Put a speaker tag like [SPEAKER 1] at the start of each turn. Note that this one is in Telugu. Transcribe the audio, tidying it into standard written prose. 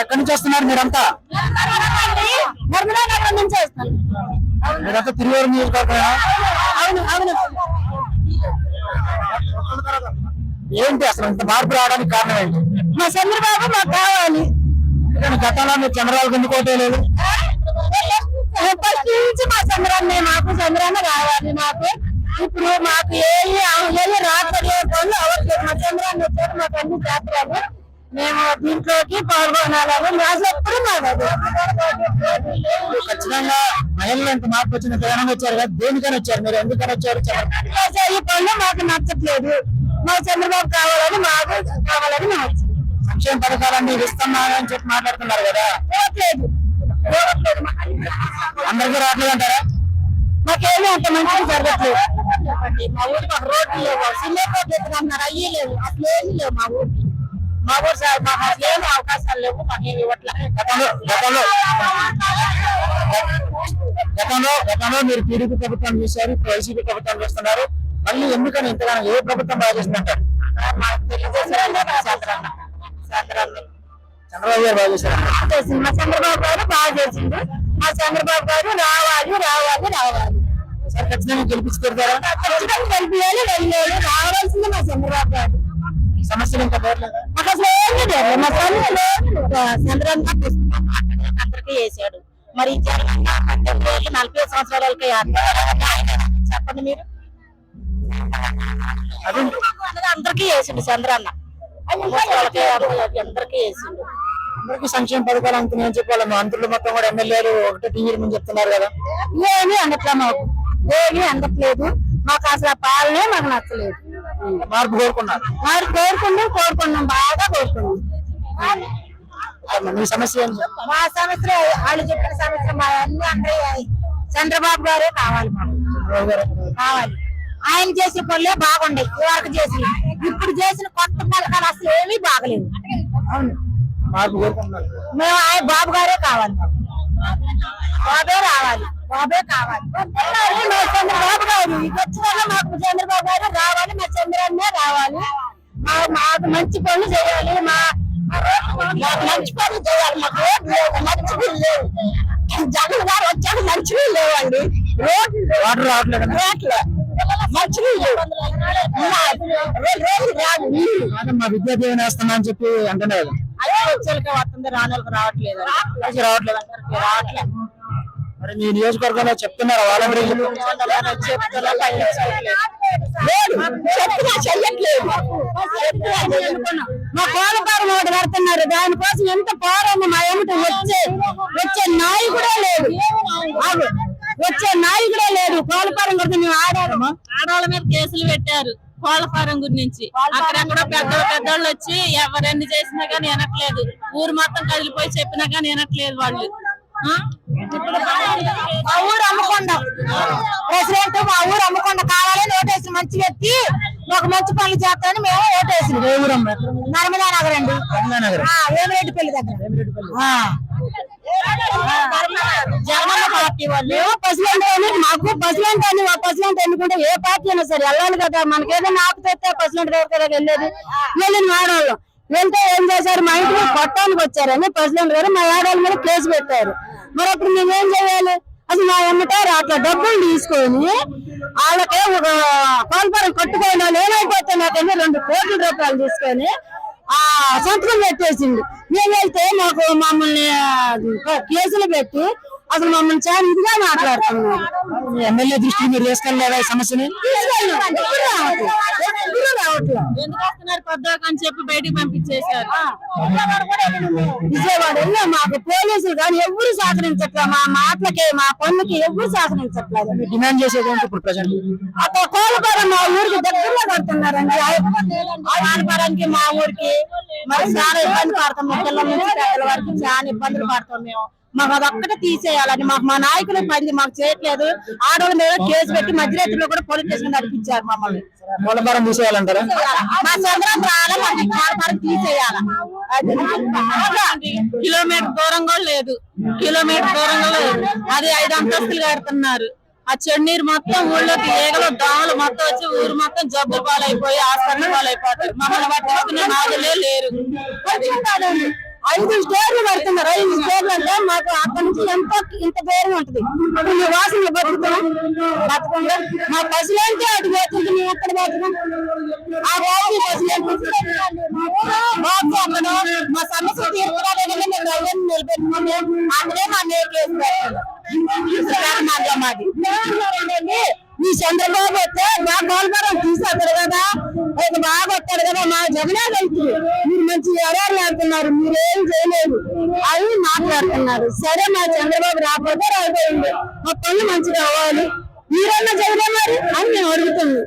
[SPEAKER 1] ఎక్కడి నుంచి వస్తున్నారు మీరంతా?
[SPEAKER 2] నర్మదానగరం నుంచి వస్తాను.
[SPEAKER 1] మీరంతా తిరువూరు నియోజకవర్గం?
[SPEAKER 2] అవును అవును.
[SPEAKER 1] ఏంటి అసలు ఇంత మార్పు రావడానికి కారణం ఏంటి?
[SPEAKER 2] మా చంద్రబాబు మాకు కావాలి.
[SPEAKER 1] గతంలో మీరు చంద్రబాబు ఎందుకు ఓటేయలేదు?
[SPEAKER 2] ఫస్ట్ నుంచి మా చంద్రాన్ని, మాకు చంద్రాన్ని రావాలి. మాకు ఇప్పుడు మాకు ఏమి రాత్రి పనులు అవ్వట్లేదు. మా చంద్రాన్ని వచ్చాడు, మాకు అన్ని చేస్తారు. మేము దీంట్లోకి పాల్గొనాలని అసలు ఎప్పుడు మాకు
[SPEAKER 1] ఖచ్చితంగా మహిళలు ఎంత మార్పు వచ్చిన ప్రధానంగా వచ్చారు కదా, దేనికని వచ్చారు మీరు? ఎందుకని వచ్చారు?
[SPEAKER 2] ఈ పనులు మాకు నచ్చట్లేదు. మా చంద్రబాబు కావాలని, మాకు కావాలని మేము వచ్చాం.
[SPEAKER 1] సంక్షేమ పథకాలన్నీ ఇస్తున్నారని చెప్పి మాట్లాడుతున్నారు కదా,
[SPEAKER 2] పోవట్లేదు.
[SPEAKER 1] అందరికీ రావట్లేదు అంటారా?
[SPEAKER 2] మాకేమీ అంత మంచిగా జరగట్లేదు. మా ఊరికి ఒక రోడ్లు లేవు, సిల్లేపోతే ఎత్తుకున్నారు, అయ్యి లేవు, అసలు ఏమీ లేవు మా ఊరికి. మా ఊరు సార్ మాకు అసలు ఏమి అవకాశాలు లేవు, మాకేమి ఇవ్వట్లేదు.
[SPEAKER 1] గతంలో మీరు టీడీపీ ప్రభుత్వం చూశారు, ఇప్పుడు వైసీపీ ప్రభుత్వం చేస్తున్నారు. మళ్ళీ ఎందుకని ఇంతగానో ఏ ప్రభుత్వం బాగా చేస్తుంటారు? చంద్రబాబు గారు బాగా చేశారు.
[SPEAKER 2] మా చంద్రబాబు గారు బాగా చేసిండు. మా చంద్రబాబు గారు రావాలి రావాలి రావాలి.
[SPEAKER 1] సార్ ఖచ్చితంగా గెలిపించి పెడతారా?
[SPEAKER 2] ఖచ్చితంగా గెలిపియాలి, వెళ్ళాలి, రావాల్సింది మా చంద్రబాబు గారు.
[SPEAKER 1] సమస్యలు ఇంకా పోవట్లేదు.
[SPEAKER 2] మాకు అసలు ఏమీ లేదు. మా చంద్రబాబు అందరికీ వేసాడు. మరి 40 సంవత్సరాలకి చెప్పండి మీరు. అందరికీ వేసిండు చంద్రన్న, అందరికీ వేసిండు.
[SPEAKER 1] అందరికీ సంక్షేమ పథకాలు అందుతున్నాయని చెప్పాలి. మంత్రులు మొత్తం కూడా ఎమ్మెల్యేలు ఒకటే టీవీ ముందు చెప్తున్నారు కదా.
[SPEAKER 2] ఏమీ అందట్లే, మాకు ఏమీ అందట్లేదు. మాకు అసలు ఆ పాలనే మాకు నచ్చలేదు.
[SPEAKER 1] మార్పు కోరుకున్నారు?
[SPEAKER 2] మార్పు కోరుకున్నాం, బాగా కోరుకున్నాం.
[SPEAKER 1] మీ సమస్య ఏంటి?
[SPEAKER 2] మా సమస్య వాళ్ళు చెప్పిన సమస్య మా అన్ని అందరూ చంద్రబాబు గారే కావాలి. మాకు కావాలి. ఆయన చేసిన పనులే బాగుండయి ఇవరకు చేసి. ఇప్పుడు చేసిన కొత్త పథకాలు అసలు ఏమీ బాగలేవు.
[SPEAKER 1] అవును, మార్పు కోరుకుంటున్నారు.
[SPEAKER 2] మేము ఆయన బాబు గారే కావాలి. బాబే రావాలి, బాబే కావాలి. మా చంద్రబాబు గారు వచ్చిన మాకు చంద్రబాబు గారు రావాలి, మా చంద్రన్నే రావాలి. మాకు మంచి పనులు చేయాలి, మంచి పనులు చేయాలి. మాకు రోడ్లు లేవు, మంచి లేవు. జగన్ గారు వచ్చాక మంచి లేవండి.
[SPEAKER 1] వాటర్ రావట్లేదు.
[SPEAKER 2] మంచి
[SPEAKER 1] మా విద్యా దీవెన వేస్తున్నా అని చెప్పి అంటున్నారు.
[SPEAKER 2] అదే వచ్చేళ్ళకి వస్తుంది, రానోళ్ళకి రావట్లేదు. రావట్లేదు.
[SPEAKER 1] మరి మీ నియోజకవర్గంలో చెప్తున్నారు వాళ్ళందరూ?
[SPEAKER 2] చెప్పినా చెయ్యట్లేదు. మా కోలపారం ఒకటి కడుతున్నారు, దానికోసం ఎంత పోరాము. మా ఏమిటి వచ్చే నాయకుడే లేదు. వచ్చే నాయకుడే లేదు. కోలపారం కడితే మేము
[SPEAKER 3] ఆడవాళ్ళ మీద కేసులు పెట్టారు కోళ్లఫారం గురించి. అక్కడెక్కడో పెద్దోళ్ళు వచ్చి ఎవరెన్ని చేసినా గానీ వినట్లేదు. ఊరు మొత్తం కదిలిపోయి చెప్పినా గానీ వినట్లేదు వాళ్ళు.
[SPEAKER 2] మా ఊరు అమ్మకొండ ప్రెసిడెంట్, మా ఊరు అమ్మకొండ కావాలని ఓటేసి మంచి వ్యక్తి, ఒక మంచి పనులు చేస్తామని మేము ఓటేసింది. నర్మదానగర్ అండి, వేమిరెడ్డిపల్లి దగ్గర. జగనన్న పార్టీ వాళ్ళు ప్రెసిడెంట్, మాకు ప్రెసిడెంట్ అని ప్రెసిడెంట్ ఎన్నుకుంటే ఏ పార్టీ అయినా సరే వెళ్ళాలి కదా. మనకేదైనా ఆపుతే ప్రెసిడెంట్ దగ్గర వెళ్ళేది. వెళ్ళిన ఆడవాళ్ళు వెళ్తే ఏం చేశారు, మా ఇంటికి కొట్టానికి వచ్చారని ప్రెసిడెంట్ గారు మా ఆడవాళ్ళ మీద కేసు పెట్టారు. మరి అప్పుడు మేమేం చేయాలి? అసలు మా ఎమ్మటారు అట్లా డబ్బులు తీసుకొని వాళ్ళకే ఒక కోల్పరం కట్టుకోని వాళ్ళు ఏమైపోతే నాకన్నీ 2 కోట్ల రూపాయలు తీసుకొని ఆ సంతకం పెట్టేసింది. మేము వెళ్తే మమ్మల్ని కేసులు పెట్టి అసలు మమ్మల్ని చాలా ఇదిగా మాట్లాడుతున్నారు.
[SPEAKER 1] ఎమ్మెల్యే దృష్టికి మీరు తీసుకెళ్ళలేదా ఈ సమస్యని?
[SPEAKER 3] ఎందుకు వస్తున్నారు కొద్దాక అని చెప్పి బయటికి పంపించేశారు.
[SPEAKER 2] విజయవాడ మాకు పోలీసులు కానీ ఎవరు సహకరించట్లే. మా మాటలకి మా పనులకి ఎవరు సహకరించట్లేదు.
[SPEAKER 1] డిమాండ్ చేసేది ఏంటి ఇప్పుడు ప్రజెంట్?
[SPEAKER 2] అక్కడ కోలపారం మా ఊరికి దగ్గరలో కడుతున్నారండి. కోలపారానికి మా ఊరికి మరి చాలా ఇబ్బంది పడతాం. మా పిల్లల నుంచి పెద్దల వరకు చాలా ఇబ్బందులు పడతాం మేము. మాకు అదొక్కటే తీసేయాలని మాకు మా నాయకులు పని మాకు చేయట్లేదు. ఆడవాళ్ళ మీద కేసు పెట్టి మధ్యరాత్రిలో కూడా పోలీస్ స్టేషన్ నడిపించారు మమ్మల్ని.
[SPEAKER 1] కోలపారం తీసేయాలంటారా?
[SPEAKER 2] మా చంద్రం రాలే, మాకు కోలపారం తీసేయాలి.
[SPEAKER 3] కిలోమీటర్ దూరం కూడా లేదు, కిలోమీటర్ దూరంగా లేదు. అది 5 అంతస్తులు కడుతున్నారు. ఆ చెన్నీరు మొత్తం ఊళ్ళోకి ఏగలు దోమలు మొత్తం వచ్చి ఊరు మొత్తం జబ్బులు పాలైపోయి హాస్పిటల్ పాలైపోతారు. మమ్మల్ని పట్టుకునే నాదులే లేరు.
[SPEAKER 2] 5 స్టేర్లు పడుతున్నారు. 5 స్టేర్లు అంటే మాకు అక్కడి నుంచి ఎంతో ఇంత దూరం ఉంటది. కొన్ని వాసనలు బతుకుండా మా పసులంటే అటు పోతుంది. మేము ఎక్కడ పోతున్నాం? ఆ రోజు పసులు అక్కడ మా సమస్య తీర్చుకోలేదని మేము రైలు నిలబెట్టుకుని అందులో మా కేసు మాది. ఈ చంద్రబాబు వస్తే మా గోల్వరం తీసేస్తారు కదా, బాగా వస్తాడు కదా, మా జగనే వెళ్తుంది. మీరు మంచి ఎవరు ఆడుతున్నారు, మీరేం చేయలేదు అని మాట్లాడుతున్నారు. సరే మా చంద్రబాబు రాకపోతే రాబోయింది, మా పనులు మంచిగా అవ్వాలి, మీరన్నా చేయలే మరి అని మేము అడుగుతున్నాం.